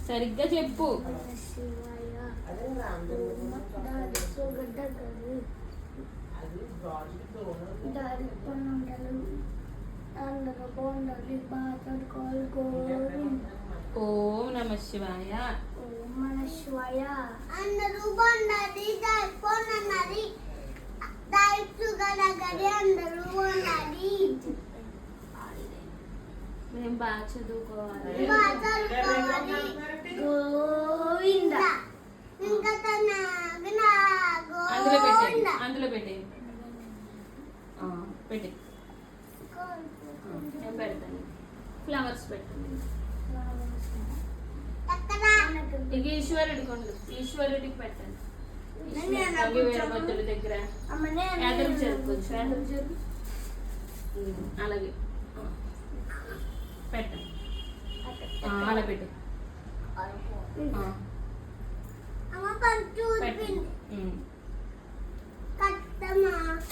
సరిగ్గా చెప్పు. ఓం నమ శివాయ. అందరూ బాగుండాలి, దాయిపోనన్నది దాయిచుగడగడి అందరూ బాగుండాలి. మేము బాగా చదువుకోవాలి. గోవింద ఇంకా అందులో పెట్టే, అందులో పెట్టే, పెట్టే. నేను పెడతాను. ఫ్లవర్స్ పెట్టండి. ఇక ఈశ్వరుడికి ఉండు, ఈశ్వరుడికి పెట్టండి. వీరభద్రుడి దగ్గర ఎదురు జరుపుకోవచ్చు, ఎదురు జరుపు. అలాగే పెట్టండి. అలా పెట్టు.